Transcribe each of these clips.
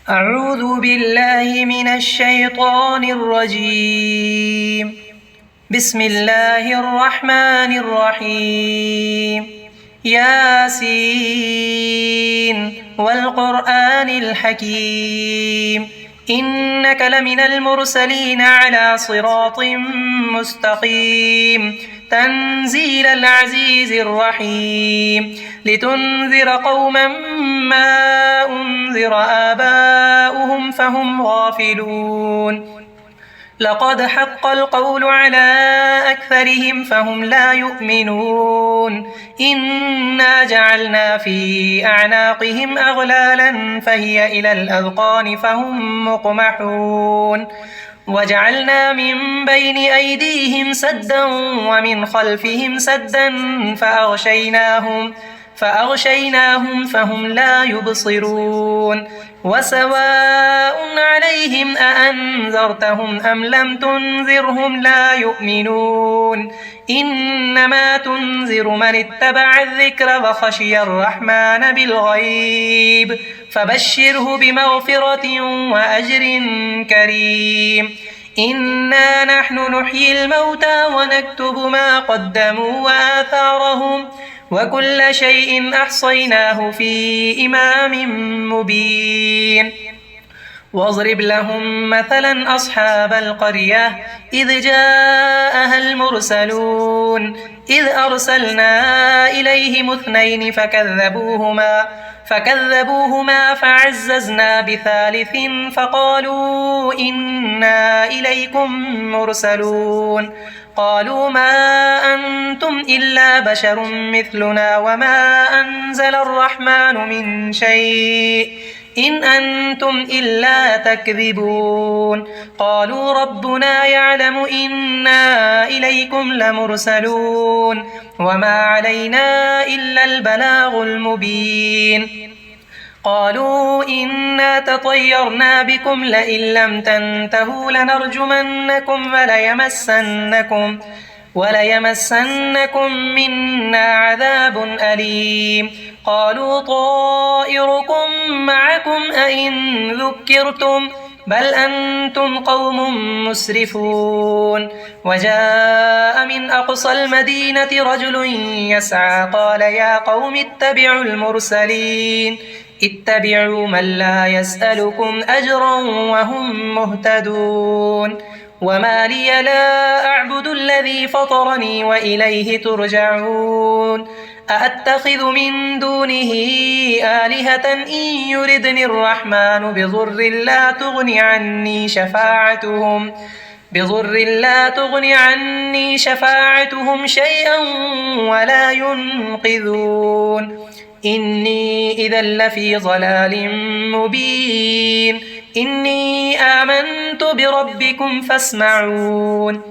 أعوذ بالله من الشيطان الرجيم. بسم الله الرحمن الرحيم. ياسين والقرآن الحكيم إنك لمن المرسلين على صراط مستقيم تنزيل العزيز الرحيم لتنذر قوما ما أنذر آباؤهم فهم غافلون لقد حق القول على أكثرهم فهم لا يؤمنون إنا جعلنا في أعناقهم أغلالا فهي إلى الأذقان فهم مقمحون وجعلنا من بين أيديهم سدا ومن خلفهم سدا فأغشيناهم فهم لا يبصرون وسواء عليهم أأنذرتهم أم لم تنذرهم لا يؤمنون إنما تنذر من اتبع الذكر وخشي الرحمن بالغيب فبشره بمغفرة وأجر كريم إنا نحن نحيي الموتى ونكتب ما قدموا وآثارهم وكل شيء أحصيناه في إمام مبين واضرب لهم مثلا أصحاب القرية إذ جاءها المرسلون إذ أرسلنا إليهم 2 فكذبوهما فعززنا ب3 فقالوا إنا إليكم مرسلون قالوا ما أنتم إلا بشر مثلنا وما أنزل الرحمن من شيء إن أنتم إلا تكذبون قالوا ربنا يعلم إنا إليكم لمرسلون وما علينا إلا البلاغ المبين قالوا إنا تطيرنا بكم لئن لم تنتهوا لنرجمنكم وليمسنكم منا عذاب أليم قالوا طائركم معكم أئن ذكرتم بل أنتم قوم مسرفون وجاء من أقصى المدينة رجل يسعى قال يا قوم اتبعوا المرسلين اتبعوا من لا يسألكم أجرا وهم مهتدون وما لي لا أعبد الذي فطرني وإليه ترجعون أأتخذ من دونه آلهة إن يردني الرحمن بضر لا تغن عني شفاعتهم شيئا ولا ينقذون إني إذا لفي ضلال مبين إني آمنت بربكم فاسمعون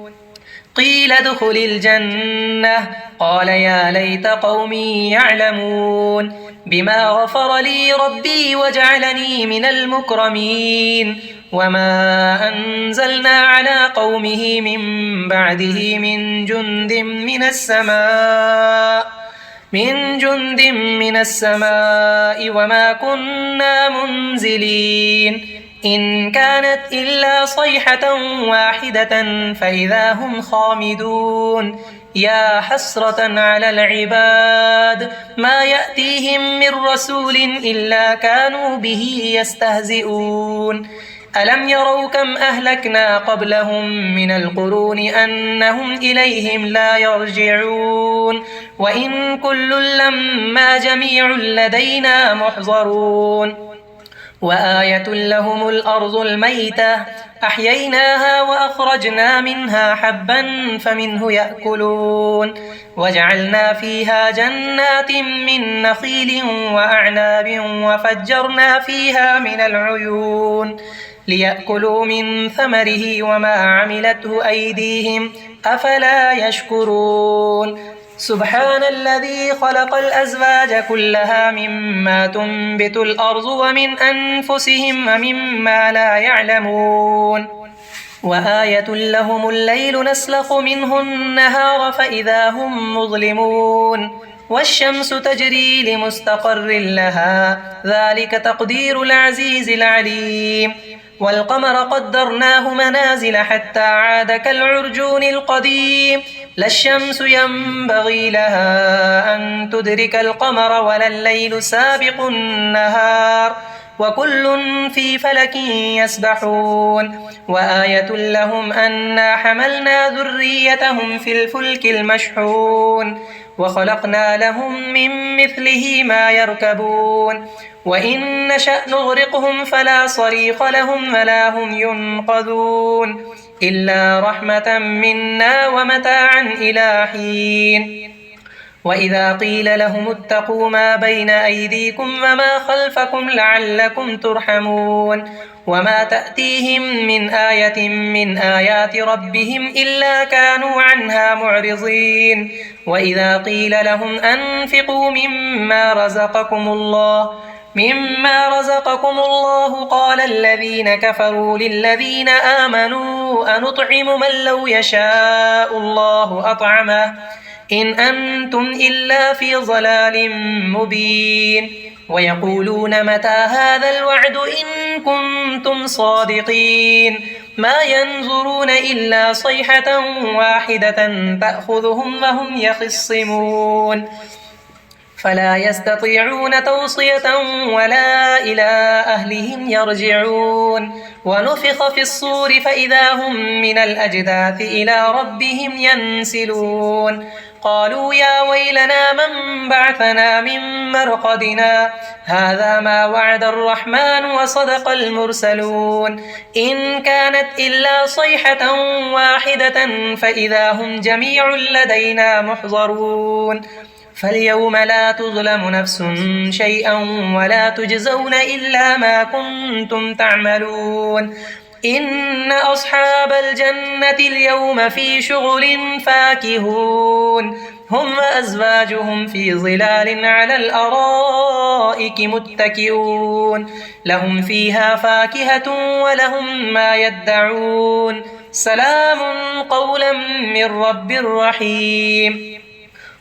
قيل ادخل الجنة قال يا ليت قومي يعلمون بما غفر لي ربي وجعلني من المكرمين وما أنزلنا على قومه من بعده من جند من السماء وما كنا منزلين إن كانت إلا صيحة واحدة فإذا هم خامدون يا حسرة على العباد ما يأتيهم من رسول إلا كانوا به يستهزئون ألم يروا كم أهلكنا قبلهم من القرون أنهم إليهم لا يرجعون وإن كل لما جميع لدينا محضرون وآية لهم الأرض الميتة أحييناها وأخرجنا منها حبا فمنه يأكلون وجعلنا فيها جنات من نخيل وأعناب وفجرنا فيها من العيون ليأكلوا من ثمره وما عملته أيديهم أفلا يشكرون سبحان الذي خلق الأزواج كلها مما تنبت الأرض ومن أنفسهم ومما لا يعلمون وآية لهم الليل نسلخ منه النهار فإذا هم مظلمون والشمس تجري لمستقر لها ذلك تقدير العزيز العليم والقمر قدرناه منازل حتى عاد كالعرجون القديم لا الشمس ينبغي لها أن تدرك القمر ولا الليل سابق النهار وكل في فلك يسبحون وآية لهم أنا حملنا ذريتهم في الفلك المشحون وخلقنا لهم من مثله ما يركبون وإن نشأ نغرقهم فلا صريخ لهم ولا هم ينقذون إلا رحمة منا ومتاعا إلى حين وإذا قيل لهم اتقوا ما بين أيديكم وما خلفكم لعلكم ترحمون وما تأتيهم من آية من آيات ربهم إلا كانوا عنها معرضين وإذا قيل لهم أنفقوا مما رزقكم الله قال الذين كفروا للذين آمنوا أنطعم من لو يشاء الله أطعمه إن أنتم إلا في ضلال مبين ويقولون متى هذا الوعد إن كنتم صادقين ما ينظرون إلا صيحة واحدة تأخذهم وهم يخصمون فلا يستطيعون توصية ولا إلى أهلهم يرجعون ونفخ في الصور فإذا هم من الأجداث إلى ربهم ينسلون قالوا يا ويلنا من بعثنا من مرقدنا هذا ما وعد الرحمن وصدق المرسلون إن كانت إلا صيحة واحدة فإذا هم جميع لدينا محضرون فاليوم لا تظلم نفس شيئا ولا تجزون إلا ما كنتم تعملون إن أصحاب الجنة اليوم في شغل فاكهون هم وأزواجهم في ظلال على الأرائك متكئون لهم فيها فاكهة ولهم ما يدعون سلام قولا من رب رحيم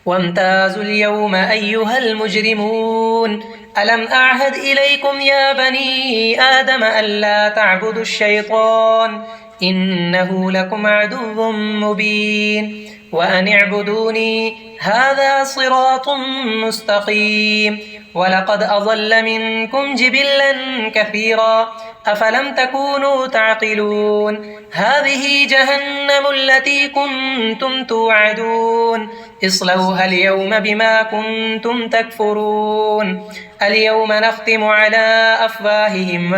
وامتازوا اليوم أيها المجرمون ألم أعهد إليكم يا بني آدم ألا تعبدوا الشيطان إنه لكم عدو مبين وأن اعبدوني هذا صراط مستقيم ولقد أضل منكم جبلا كثيرا أفلم تكونوا تعقلون هذه جهنم التي كنتم توعدون اصلوها اليوم بما كنتم تكفرون اليوم نختم على أفواههم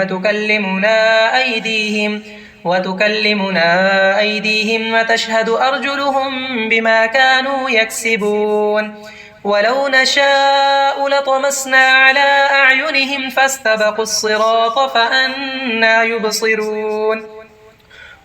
وتكلمنا أيديهم وتشهد أرجلهم بما كانوا يكسبون ولو نشاء لطمسنا على أعينهم فاستبقوا الصراط فأنى يبصرون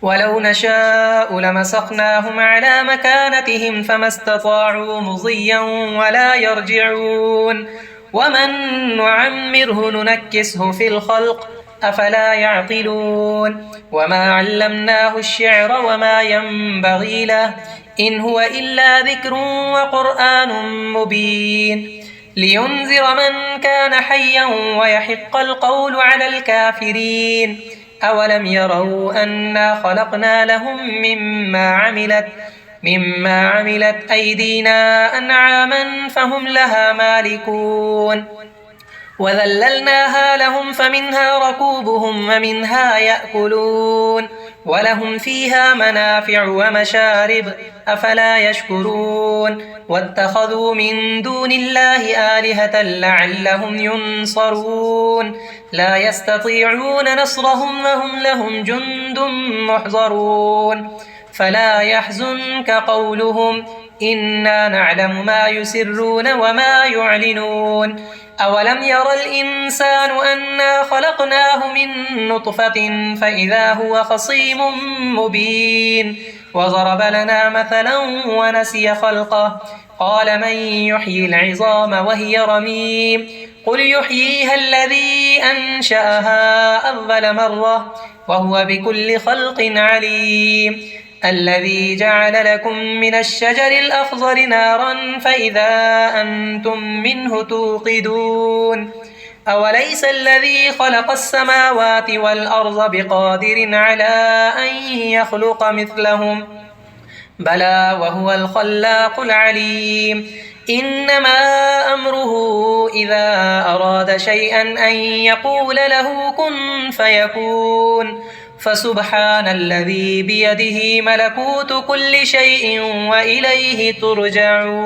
ولو نشاء لمسخناهم على مكانتهم فما استطاعوا مضيا ولا يرجعون ومن نعمره ننكسه في الخلق أفلا يعقلون وما علمناه الشعر وما ينبغي له إن هو إلا ذكر وقرآن مبين لينذر من كان حيا ويحق القول على الكافرين أولم يروا أنا خلقنا لهم مما عملت أيدينا أنعاما فهم لها مالكون وذللناها لهم فمنها ركوبهم ومنها يأكلون ولهم فيها منافع ومشارب أفلا يشكرون واتخذوا من دون الله آلهة لعلهم ينصرون لا يستطيعون نصرهم وهم لهم جند محضرون فلا يحزنك قولهم إنا نعلم ما يسرون وما يعلنون أولم ير الإنسان أنا خلقناه من نطفة فإذا هو خصيم مبين وضرب لنا مثلا ونسي خلقه قال من يحيي العظام وهي رميم قل يحييها الذي أنشأها أول مرة وهو بكل خلق عليم الذي جعل لكم من الشجر الأخضر نارا فإذا أنتم منه توقدون أوليس الذي خلق السماوات والأرض بقادر على أن يخلق مثلهم بلى وهو الخلاق العليم إنما أمره إذا أراد شيئا أن يقول له كن فيكون فسبحان الذي بيده ملكوت كل شيء وإليه ترجعون.